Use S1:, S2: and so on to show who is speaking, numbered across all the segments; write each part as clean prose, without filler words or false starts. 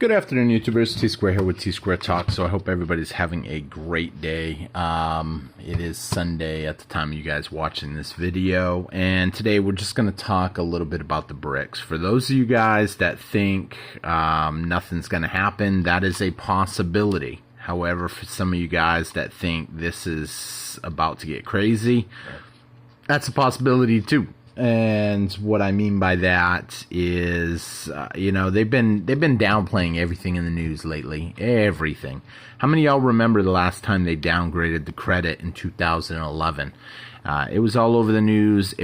S1: Good afternoon, YouTubers. Tsquare here with Tsquare Talk. So I hope everybody's having a great day. It is Sunday at the time you guys watching this video, and today we're just going to talk a little bit about the BRIC'S. For those of you guys that think nothing's going to happen, that is a possibility. However, for some of you guys that think this is about to get crazy, that's a possibility too. And what I mean by that is, they've been downplaying everything in the news lately. Everything. How many of y'all remember the last time they downgraded the credit in 2011? It was all over the news.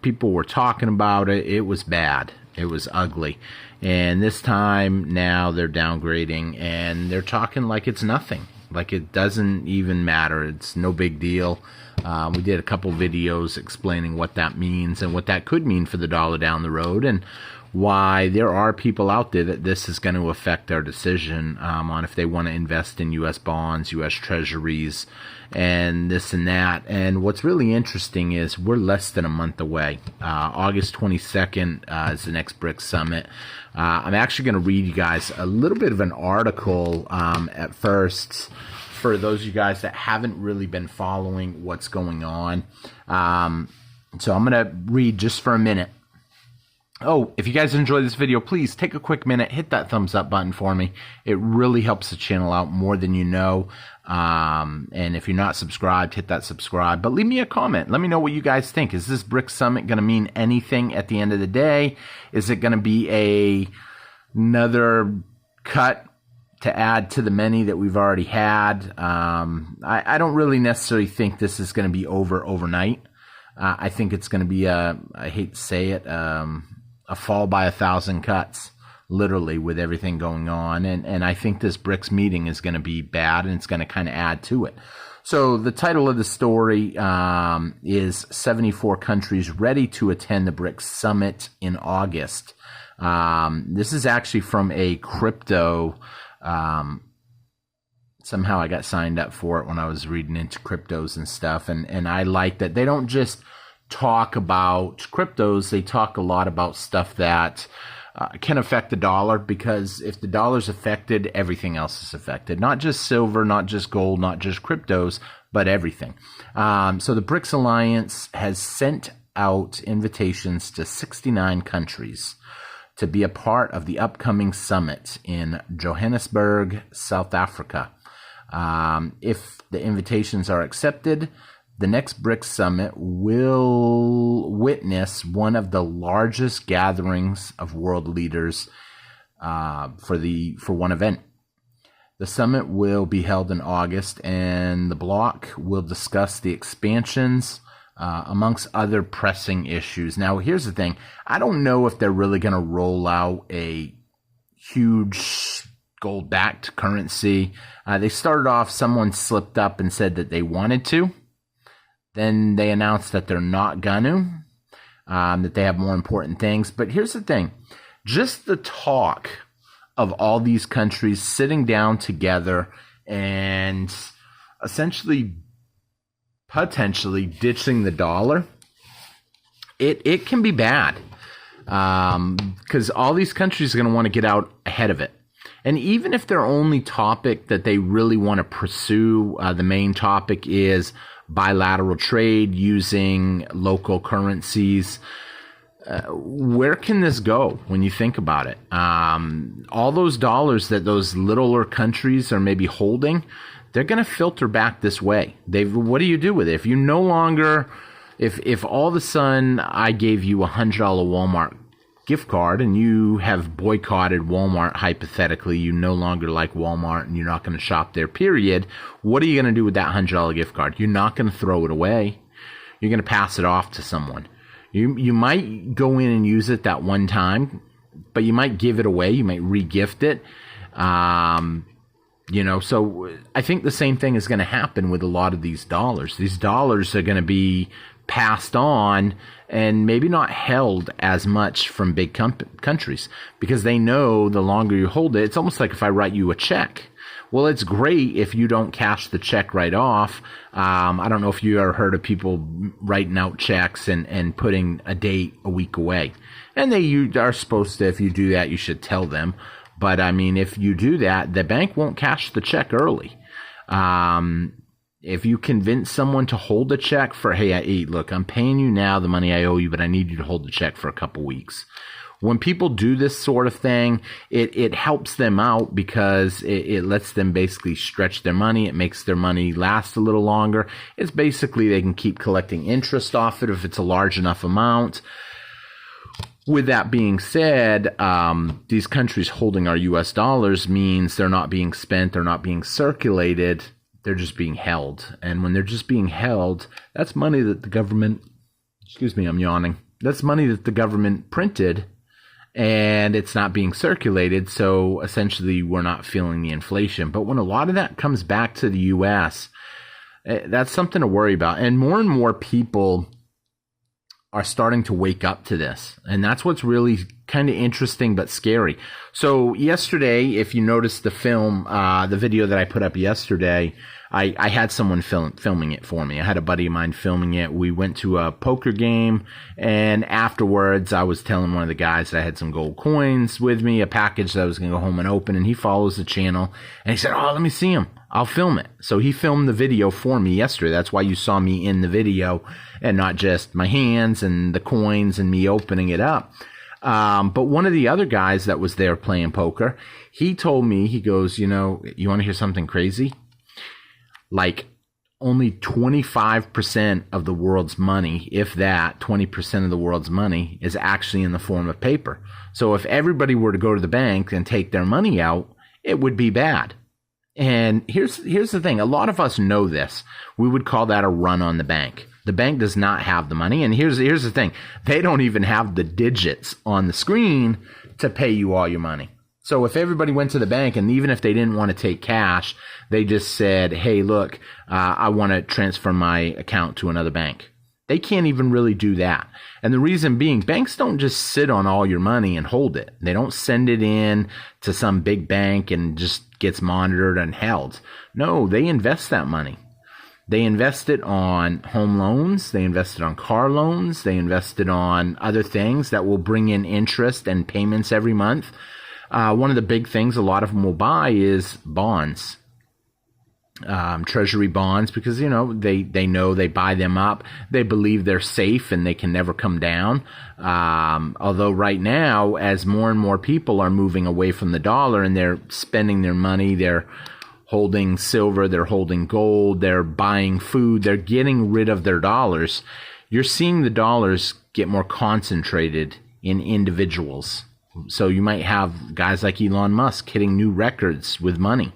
S1: People were talking about it. It was bad. It was ugly. And this time now they're downgrading and they're talking like it's nothing. Like it doesn't even matter. It's no big deal. We did a couple videos explaining what that means and what that could mean for the dollar down the road, and why there are people out there that this is going to affect their decision on if they want to invest in U.S. bonds, U.S. treasuries, and this and that. And what's really interesting is we're less than a month away. August 22nd is the next BRIC'S Summit. I'm actually going to read you guys a little bit of an article at first, for those of you guys that haven't really been following what's going on. So I'm going to read just for a minute. Oh, if you guys enjoy this video, please take a quick minute, hit that thumbs up button for me. It really helps the channel out more than you know. And if you're not subscribed, hit that subscribe. But leave me a comment. Let me know what you guys think. Is this BRIC'S Summit going to mean anything at the end of the day? Is it going to be another cut to add to the many that we've already had? I don't really necessarily think this is going to be overnight. I think it's going to be I hate to say it, a fall by 1,000 cuts, literally, with everything going on. And I think this BRIC'S meeting is going to be bad, and it's going to kind of add to it. So the title of the story is 74 countries ready to attend the BRIC'S Summit in August. This is actually from a crypto. Somehow I got signed up for it when I was reading into cryptos and stuff, and I like that they don't just talk about cryptos, they talk a lot about stuff that can affect the dollar, because if the dollar's affected, everything else is affected. Not just silver, not just gold, not just cryptos, but everything. So the BRIC'S Alliance has sent out invitations to 69 countries to be a part of the upcoming summit in Johannesburg, South Africa. If the invitations are accepted, the next BRIC'S Summit will witness one of the largest gatherings of world leaders for one event. The summit will be held in August, and the bloc will discuss the expansions amongst other pressing issues. Now, here's the thing. I don't know if they're really going to roll out a huge gold-backed currency. They started off, someone slipped up and said that they wanted to. Then they announced that they're not going to, that they have more important things. But here's the thing. Just the talk of all these countries sitting down together and essentially potentially ditching the dollar, it can be bad, because all these countries are going to want to get out ahead of it. And even if their only topic that they really want to pursue, the main topic is bilateral trade using local currencies, where can this go when you think about it? All those dollars that those littler countries are maybe holding, they're going to filter back this way. What do you do with it? If you no longer, if all of a sudden I gave you a $100 Walmart gift card and you have boycotted Walmart, hypothetically, you no longer like Walmart and you're not going to shop there, period, what are you going to do with that $100 gift card? You're not going to throw it away. You're going to pass it off to someone. You might go in and use it that one time, but you might give it away. You might re-gift it. So I think the same thing is going to happen with a lot of these dollars. These dollars are going to be passed on and maybe not held as much from big countries, because they know the longer you hold it, it's almost like if I write you a check. Well, it's great if you don't cash the check right off. I don't know if you ever heard of people writing out checks and putting a date a week away. And you are supposed to, if you do that, you should tell them. But I mean, if you do that, the bank won't cash the check early. If you convince someone to hold a check for, hey, look, I'm paying you now the money I owe you, but I need you to hold the check for a couple weeks. When people do this sort of thing, it helps them out because it lets them basically stretch their money. It makes their money last a little longer. It's basically they can keep collecting interest off it if it's a large enough amount. With that being said, these countries holding our U.S. dollars means they're not being spent, they're not being circulated, they're just being held. And when they're just being held, that's money that the government, excuse me, I'm yawning. That's money that the government printed, and it's not being circulated, so essentially we're not feeling the inflation. But when a lot of that comes back to the U.S., that's something to worry about. And more people are starting to wake up to this. And that's what's really kind of interesting but scary. So yesterday, if you noticed the film, the video that I put up yesterday, I had someone filming it for me. I had a buddy of mine filming it. We went to a poker game, and afterwards I was telling one of the guys that I had some gold coins with me, a package that I was going to go home and open, and he follows the channel, and he said, oh, let me see him. I'll film it. So he filmed the video for me yesterday. That's why you saw me in the video and not just my hands and the coins and me opening it up. But one of the other guys that was there playing poker, he told me, he goes, you know, you want to hear something crazy? Like only 25% of the world's money, if that, 20% of the world's money is actually in the form of paper. So if everybody were to go to the bank and take their money out, it would be bad. And here's the thing. A lot of us know this. We would call that a run on the bank. The bank does not have the money. And here's the thing. They don't even have the digits on the screen to pay you all your money. So if everybody went to the bank, and even if they didn't want to take cash, they just said, hey, look, I want to transfer my account to another bank. They can't even really do that. And the reason being, banks don't just sit on all your money and hold it. They don't send it in to some big bank and just gets monitored and held. No, they invest that money. They invest it on home loans. They invest it on car loans. They invest it on other things that will bring in interest and payments every month. One of the big things a lot of them will buy is bonds. Treasury bonds, because, you know, they know they buy them up. They believe they're safe and they can never come down. Although right now, as more and more people are moving away from the dollar and they're spending their money, they're holding silver, they're holding gold, they're buying food, they're getting rid of their dollars. You're seeing the dollars get more concentrated in individuals. So you might have guys like Elon Musk hitting new records with money.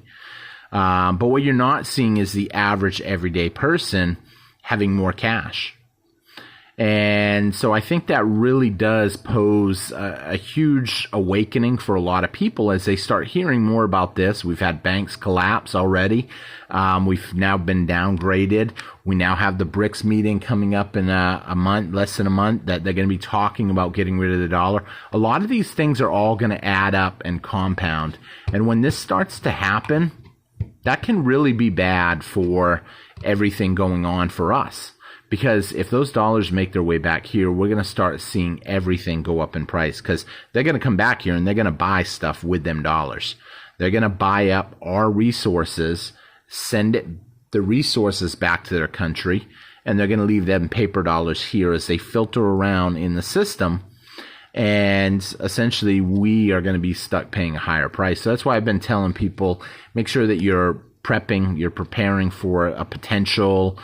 S1: But what you're not seeing is the average everyday person having more cash. And so I think that really does pose a huge awakening for a lot of people as they start hearing more about this. We've had banks collapse already. We've now been downgraded. We now have the BRIC'S meeting coming up in a month, less than a month, that they're going to be talking about getting rid of the dollar. A lot of these things are all going to add up and compound. And when this starts to happen, that can really be bad for everything going on for us. Because if those dollars make their way back here, we're going to start seeing everything go up in price, because they're going to come back here and they're going to buy stuff with them dollars. They're going to buy up our resources, send the resources back to their country, and they're going to leave them paper dollars here as they filter around in the system. And essentially, we are going to be stuck paying a higher price. So that's why I've been telling people, make sure that you're preparing for a potential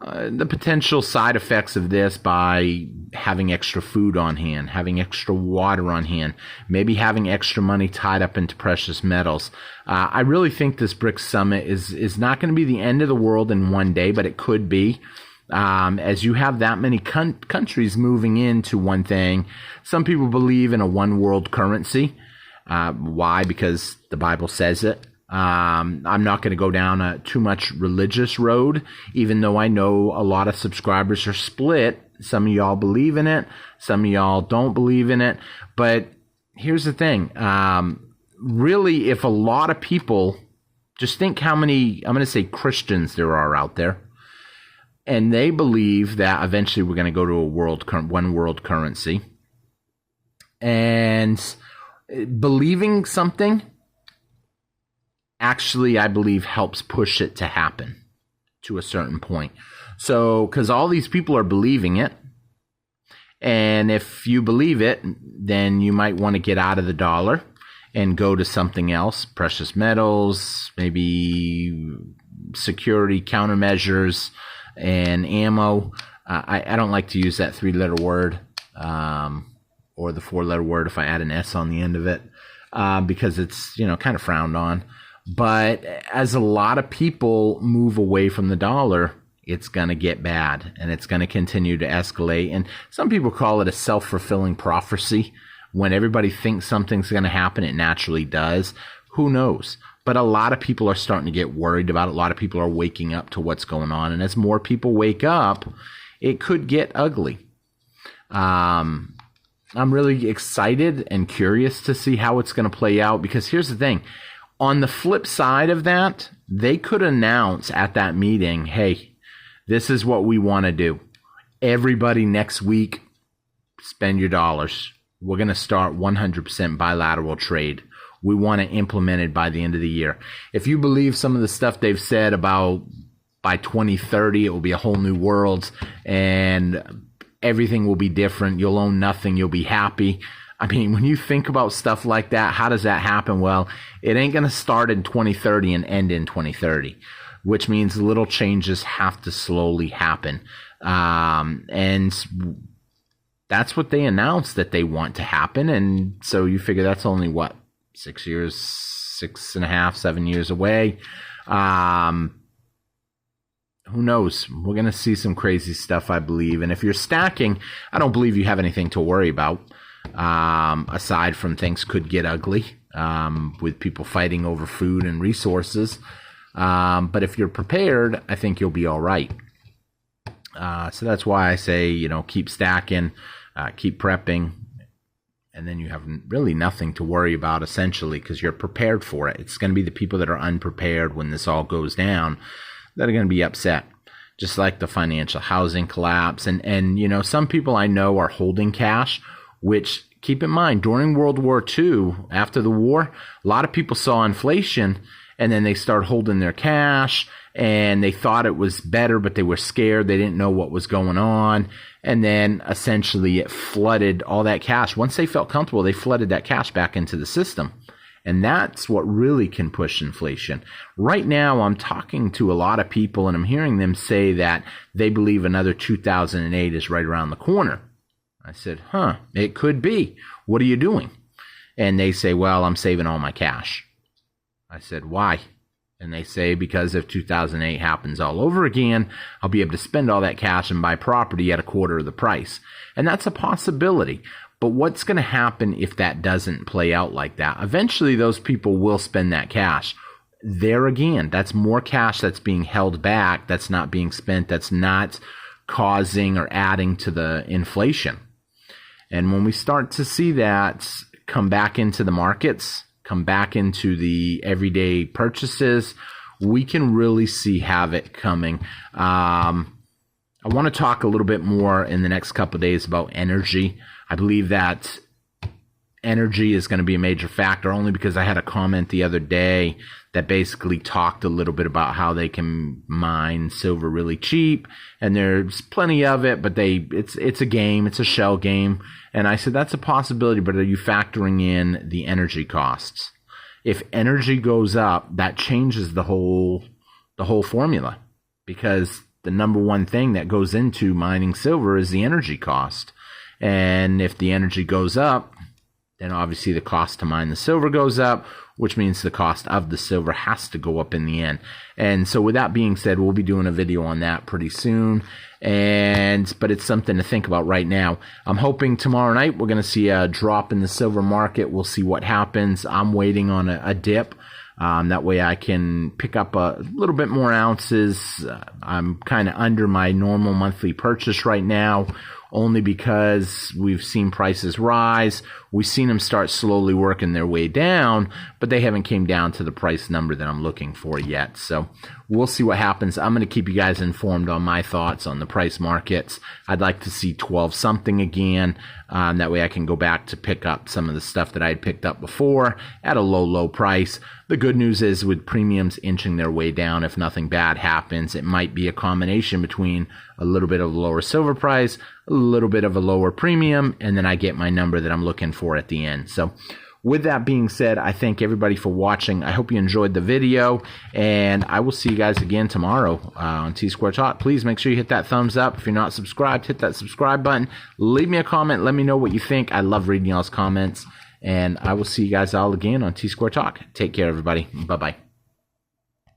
S1: the potential side effects of this by having extra food on hand, having extra water on hand, maybe having extra money tied up into precious metals. I really think this BRICS summit is not going to be the end of the world in one day, but it could be. As you have that many countries moving into one thing, some people believe in a one world currency. Why? Because the Bible says it. I'm not going to go down a too much religious road, even though I know a lot of subscribers are split. Some of y'all believe in it. Some of y'all don't believe in it. But here's the thing. Really, if a lot of people, just think how many, I'm going to say Christians there are out there, and they believe that eventually we're going to go to a one world currency. And believing something actually, I believe, helps push it to happen to a certain point. So, because all these people are believing it, and if you believe it, then you might want to get out of the dollar and go to something else, precious metals, maybe security countermeasures and ammo. I don't like to use that 3-letter word or the 4-letter word if I add an S on the end of it because it's, kind of frowned on. But as a lot of people move away from the dollar, it's going to get bad and it's going to continue to escalate. And some people call it a self-fulfilling prophecy. When everybody thinks something's going to happen, it naturally does. Who knows? But a lot of people are starting to get worried about it. A lot of people are waking up to what's going on. And as more people wake up, it could get ugly. I'm really excited and curious to see how it's going to play out, because here's the thing. On the flip side of that, they could announce at that meeting, hey, this is what we want to do. Everybody next week, spend your dollars. We're going to start 100% bilateral trade. We want to implement it by the end of the year. If you believe some of the stuff they've said about by 2030, it will be a whole new world and everything will be different. You'll own nothing. You'll be happy. I mean, when you think about stuff like that, how does that happen? Well, it ain't going to start in 2030 and end in 2030, which means little changes have to slowly happen. And that's what they announced that they want to happen. And so you figure that's only, 6 years, 6.5, 7 years away. Who knows? We're going to see some crazy stuff, I believe. And if you're stacking, I don't believe you have anything to worry about. Aside from things could get ugly with people fighting over food and resources. But if you're prepared, I think you'll be all right. So that's why I say, keep stacking, keep prepping, and then you have really nothing to worry about essentially because you're prepared for it. It's going to be the people that are unprepared when this all goes down that are going to be upset. Just like the financial housing collapse. And some people I know are holding cash, which, keep in mind, during World War II, after the war, a lot of people saw inflation and then they started holding their cash and they thought it was better, but they were scared. They didn't know what was going on. And then essentially it flooded all that cash. Once they felt comfortable, they flooded that cash back into the system. And that's what really can push inflation. Right now, I'm talking to a lot of people and I'm hearing them say that they believe another 2008 is right around the corner. I said, it could be. What are you doing? And they say, well, I'm saving all my cash. I said, why? And they say, because if 2008 happens all over again, I'll be able to spend all that cash and buy property at a quarter of the price. And that's a possibility. But what's going to happen if that doesn't play out like that? Eventually, those people will spend that cash. There again, that's more cash that's being held back, that's not being spent, that's not causing or adding to the inflation. And when we start to see that come back into the markets, come back into the everyday purchases, we can really see havoc coming. I want to talk a little bit more in the next couple of days about energy. I believe that energy is going to be a major factor only because I had a comment the other day that basically talked a little bit about how they can mine silver really cheap and there's plenty of it, but it's a game, it's a shell game. And I said, that's a possibility, but are you factoring in the energy costs? If energy goes up, that changes the whole formula, because the number one thing that goes into mining silver is the energy cost. And if the energy goes up, then obviously the cost to mine the silver goes up, which means the cost of the silver has to go up in the end. And so with that being said, we'll be doing a video on that pretty soon. But it's something to think about right now. I'm hoping tomorrow night we're going to see a drop in the silver market. We'll see what happens. I'm waiting on a dip. That way I can pick up a little bit more ounces. I'm kind of under my normal monthly purchase right now, only because we've seen prices rise. We've seen them start slowly working their way down, but they haven't came down to the price number that I'm looking for yet. So we'll see what happens. I'm going to keep you guys informed on my thoughts on the price markets. I'd like to see 12 something again. That way I can go back to pick up some of the stuff that I had picked up before at a low price. The good news is with premiums inching their way down, if nothing bad happens, it might be a combination between a little bit of a lower silver price, a little bit of a lower premium, and then I get my number that I'm looking for at the end. So with that being said, I thank everybody for watching. I hope you enjoyed the video, and I will see you guys again tomorrow on Tsquare Talk. Please make sure you hit that thumbs up. If you're not subscribed, hit that subscribe button. Leave me a comment. Let me know what you think. I love reading y'all's comments, and I will see you guys all again on Tsquare Talk. Take care, everybody. Bye-bye.